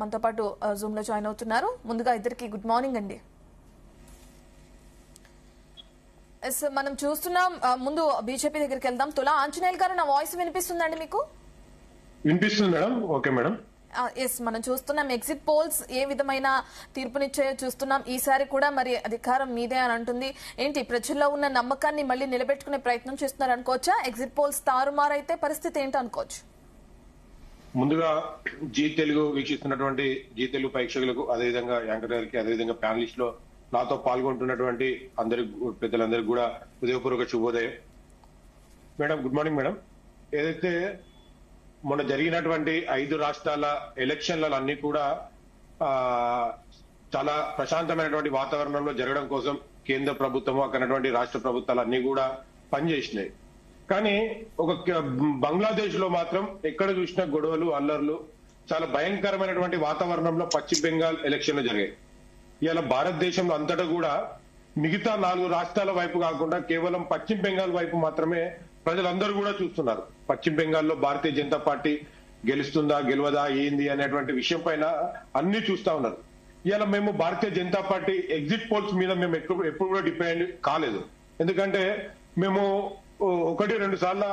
మనతో పాటు జూమ్ లో జాయిన్ అవుతున్నారు. ముందుగా ఇద్దరికి గుడ్ మార్నింగ్ అండి. మనం చూస్తున్నాం, ముందు బీజేపీ దగ్గరికి వెళ్దాం. తులా ఆంజనేయులు గారు, నా వాయిస్ వినిపిస్తుందండి మీకు? వినిపిస్తుంది మేడం. Okay madam. ఎస్, మనం చూస్తున్నాం ఎగ్జిట్ పోల్స్ ఏ విధమైన తీర్పునిచ్చాయో చూస్తున్నాం. ఈసారి కూడా మరి అధికారం మీదే అని అంటుంది. ఏంటి, ప్రజల్లో ఉన్న నమ్మకాన్ని మళ్ళీ నిలబెట్టుకునే ప్రయత్నం చేస్తున్నారు అనుకోవచ్చా? ఎగ్జిట్ పోల్స్ తారుమారైతే పరిస్థితి ఏంటి అనుకోవచ్చు? ముందుగా జీ తెలుగు వీక్షిస్తున్నటువంటి జీ తెలుగు ప్రేక్షకులకు, అదేవిధంగా యాంకర్ గారికి, అదేవిధంగా ప్యానలిస్ట్ లో నాతో పాల్గొంటున్నటువంటి అందరి పెద్దలందరికీ కూడా హృదయపూర్వక శుభోదయం. Madam, good morning madam. ఏదైతే మొన్న జరిగినటువంటి 5 రాష్ట్రాల ఎలక్షన్లన్నీ కూడా చాలా ప్రశాంతమైనటువంటి వాతావరణంలో జరగడం కోసం కేంద్ర ప్రభుత్వము, అక్కడటువంటి రాష్ట్ర ప్రభుత్వాలు అన్ని కూడా పనిచేసినాయి. కానీ ఒక బంగ్లాదేశ్ లో మాత్రం ఎక్కడ చూసినా గొడవలు, అల్లర్లు, చాలా భయంకరమైనటువంటి వాతావరణంలో పశ్చిమ బెంగాల్ ఎలక్షన్లు జరిగాయి. ఇవాళ భారతదేశంలో అంతటా కూడా మిగతా 4 రాష్ట్రాల వైపు కాకుండా కేవలం పశ్చిమ బెంగాల్ వైపు మాత్రమే ప్రజలందరూ కూడా చూస్తున్నారు. పశ్చిమ బెంగాల్లో భారతీయ జనతా పార్టీ గెలుస్తుందా గెలవదా ఏంది అనేటువంటి విషయం పైన అన్ని చూస్తా ఉన్నారు. ఇవాళ మేము Bharatiya Janata party exit polls మీద మేము ఎప్పుడు కూడా డిపెండ్ కాలేదు. ఎందుకంటే మేము 1-2 సార్లు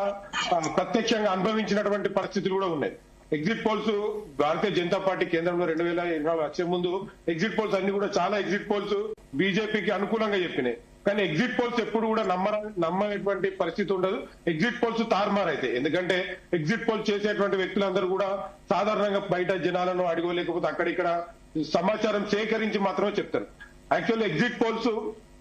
ప్రత్యక్షంగా అనుభవించినటువంటి పరిస్థితులు కూడా ఉన్నాయి. Exit polls Bharatiya Janata party కేంద్రంలో 2020 వచ్చే ముందు ఎగ్జిట్ పోల్స్ అన్ని కూడా చాలా ఎగ్జిట్ పోల్స్ బీజేపీకి అనుకూలంగా చెప్పినాయి. కానీ ఎగ్జిట్ పోల్స్ ఎప్పుడు కూడా నమ్మనేటువంటి పరిస్థితి ఉండదు. ఎగ్జిట్ పోల్స్ తారుమారైతే, ఎందుకంటే ఎగ్జిట్ పోల్స్ చేసేటువంటి వ్యక్తులందరూ కూడా సాధారణంగా బయట జనాలను అడగలేకపోతే అక్కడిక్కడ సమాచారం సేకరించి మాత్రమే చెప్తారు. యాక్చువల్లీ ఎగ్జిట్ పోల్స్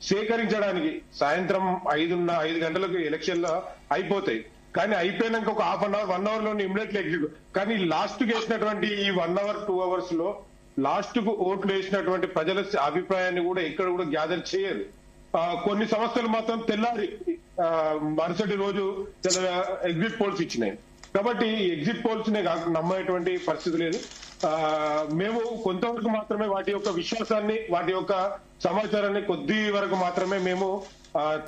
సేకరించడానికి సాయంత్రం 5 గంటలకు ఎలక్షన్లు అయిపోతాయి. కానీ అయిపోయినాక ఒక హాఫ్ అన్ అవర్ 1 అవర్ లోనే ఇమ్మీడియట్లీ ఎగ్జిట్. కానీ లాస్ట్ కి వేసినటువంటి ఈ 1 అవర్ 2 అవర్స్ లో లాస్ట్ కు ఓట్లు వేసినటువంటి ప్రజల అభిప్రాయాన్ని కూడా ఎక్కడ కూడా గ్యాదర్ చేయరు. కొన్ని సంస్థలు మాత్రం తెల్లారి మరుసటి రోజు ఎగ్జిట్ పోల్స్ ఇచ్చినాయి. కాబట్టి ఎగ్జిట్ పోల్స్ నే నమ్మేటువంటి పరిస్థితి లేదు. మేము కొంతవరకు మాత్రమే వాటి యొక్క విశ్వాసాన్ని, వాటి యొక్క సమాచారాన్ని కొద్ది వరకు మాత్రమే మేము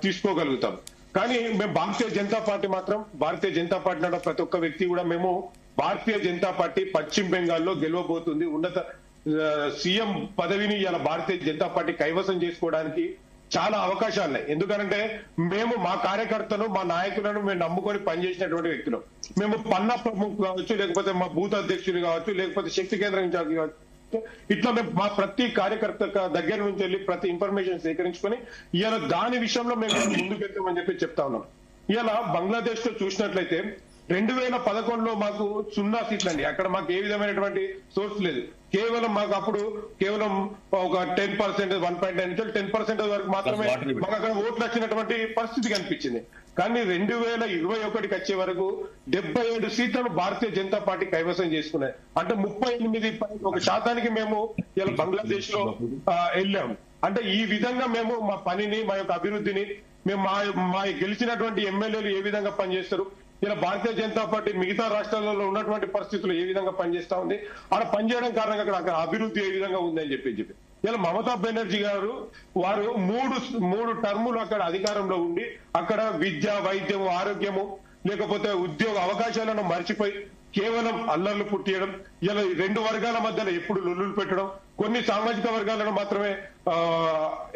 తీసుకోగలుగుతాం. కానీ మేము భారతీయ జనతా పార్టీ మాత్రం, భారతీయ జనతా పార్టీ నాడు ప్రతి ఒక్క వ్యక్తి కూడా మేము భారతీయ జనతా పార్టీ పశ్చిమ బెంగాల్లో గెలవబోతుంది. ఉన్నత సీఎం పదవిని ఇలా భారతీయ జనతా పార్టీ కైవసం చేసుకోవడానికి చాలా అవకాశాలు ఉన్నాయి. ఎందుకంటే మేము మా కార్యకర్తను, మా నాయకులను మేము నమ్ముకొని పనిచేసినటువంటి వ్యక్తులు. మేము పన్నా ప్రముఖ కావచ్చు, లేకపోతే మా బూత్ అధ్యక్షులు కావచ్చు, లేకపోతే శక్తి కేంద్రం ఇన్ఛార్జ్ కావచ్చు, ఇట్లా మేము మా ప్రతి కార్యకర్త దగ్గర నుంచి వెళ్ళి ప్రతి ఇన్ఫర్మేషన్ సేకరించుకొని ఇవాళ దాని విషయంలో మేము ముందుకెళ్తామని చెప్పి చెప్తా ఉన్నాం. ఇవాళ బంగ్లాదేశ్ లో చూసినట్లయితే 2011లో మాకు 0 సీట్లు అండి. అక్కడ మాకు ఏ విధమైనటువంటి సోర్స్ లేదు. కేవలం మాకు అప్పుడు కేవలం ఒక 10%, 1.9 నుంచి 10% వరకు మాత్రమే మాకు అక్కడ ఓట్లు వచ్చినటువంటి పరిస్థితి కనిపించింది. కానీ 2021కి వచ్చే వరకు 77 సీట్లను భారతీయ జనతా పార్టీ కైవసం చేసుకున్నాయి. అంటే 38% మేము ఇలా బంగ్లాదేశ్ లో వెళ్ళాము. అంటే ఈ విధంగా మేము మా పనిని, మా యొక్క అభివృద్ధిని, మేము మా గెలిచినటువంటి ఎమ్మెల్యేలు ఏ విధంగా పనిచేస్తారు, ఇలా భారతీయ జనతా పార్టీ మిగతా రాష్ట్రాలలో ఉన్నటువంటి పరిస్థితులు ఏ విధంగా పనిచేస్తా ఉంది, అలా పనిచేయడం కారణంగా అక్కడ అభివృద్ధి ఏ విధంగా ఉందని చెప్పి ఇలా మమతా బెనర్జీ గారు వారు మూడు టర్ములు అక్కడ అధికారంలో ఉండి అక్కడ విద్య, వైద్యము, ఆరోగ్యము, లేకపోతే ఉద్యోగ అవకాశాలను మర్చిపోయి కేవలం అల్లర్లు పుట్టియడం, ఇలా 2 వర్గాల మధ్యలో ఎప్పుడు లొల్లులు పెట్టడం, కొన్ని సామాజిక వర్గాలను మాత్రమే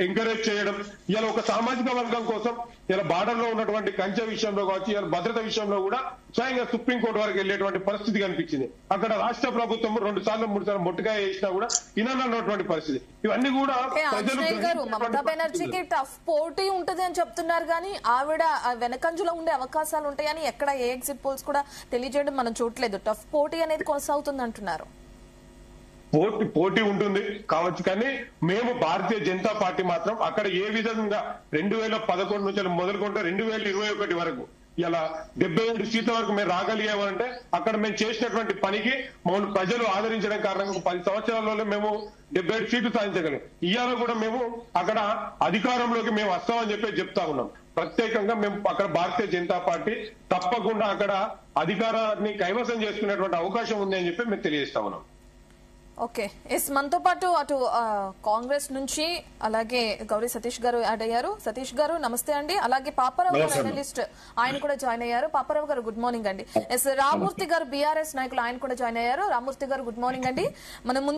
ఎంకరేజ్ చేయడం, ఇలా ఒక సామాజిక వర్గం కోసం ఇలా బార్డర్ లో ఉన్నటువంటి కంచె విషయంలో కావచ్చు, ఇలా భద్రత విషయంలో కూడా స్వయంగా సుప్రీంకోర్టు వరకు వెళ్లేటువంటి పరిస్థితి కనిపించింది. అక్కడ రాష్ట్ర ప్రభుత్వం 2 సార్లు 3 సార్లు మొట్టగా వేసినా కూడా ఇనన్నటువంటి పరిస్థితి. ఇవన్నీ కూడా ప్రజలు మమతా బెనర్జీకి టఫ్ పోటీ ఉంటది అని చెప్తున్నారు. కానీ ఆవిడ వెనకంజలో ఉండే అవకాశాలు ఉంటాయని ఎక్కడ ఏ ఎగ్జిట్ పోల్స్ కూడా తెలియజేయడం మనం చూడలేదు. టఫ్ పోటీ అనేది కొనసాగుతుంది అంటున్నారు. పోటీ ఉంటుంది కావచ్చు, కానీ మేము భారతీయ జనతా పార్టీ మాత్రం అక్కడ ఏ విధంగా 2011 నుంచి మొదలుకుంటే 2021 వరకు ఇలా 77 సీట్ల వరకు మేము రాగలిగామంటే అక్కడ మేము చేసినటువంటి పనికి మమ్మల్ని ప్రజలు ఆదరించడం కారణంగా 10 సంవత్సరాలలో మేము 77 సీట్లు సాధించగలిగాం. ఇవాళ కూడా మేము అక్కడ అధికారంలోకి మేము వస్తామని చెప్పి చెప్తా ఉన్నాం. ప్రత్యేకంగా మేము అక్కడ భారతీయ జనతా పార్టీ తప్పకుండా అక్కడ అధికారాన్ని కైవసం చేసుకునేటువంటి అవకాశం ఉంది అని చెప్పి మేము తెలియజేస్తా ఉన్నాం. ఓకే ఎస్ మనతో పాటు అటు కాంగ్రెస్ నుంచి అలాగే గౌరీ సతీష్ గారు యాడ్ అయ్యారు. సతీష్ గారు నమస్తే అండి. అలాగే పాపారావు గారు అనలిస్ట్ ఆయన కూడా జాయిన్ అయ్యారు. పాపారావు గారు గుడ్ మార్నింగ్ అండి. ఎస్ రామ్మూర్తి గారు బీఆర్ఎస్ నాయకులు ఆయన కూడా జాయిన్ అయ్యారు. రామ్మూర్తి గారు గుడ్ మార్నింగ్ అండి. మనం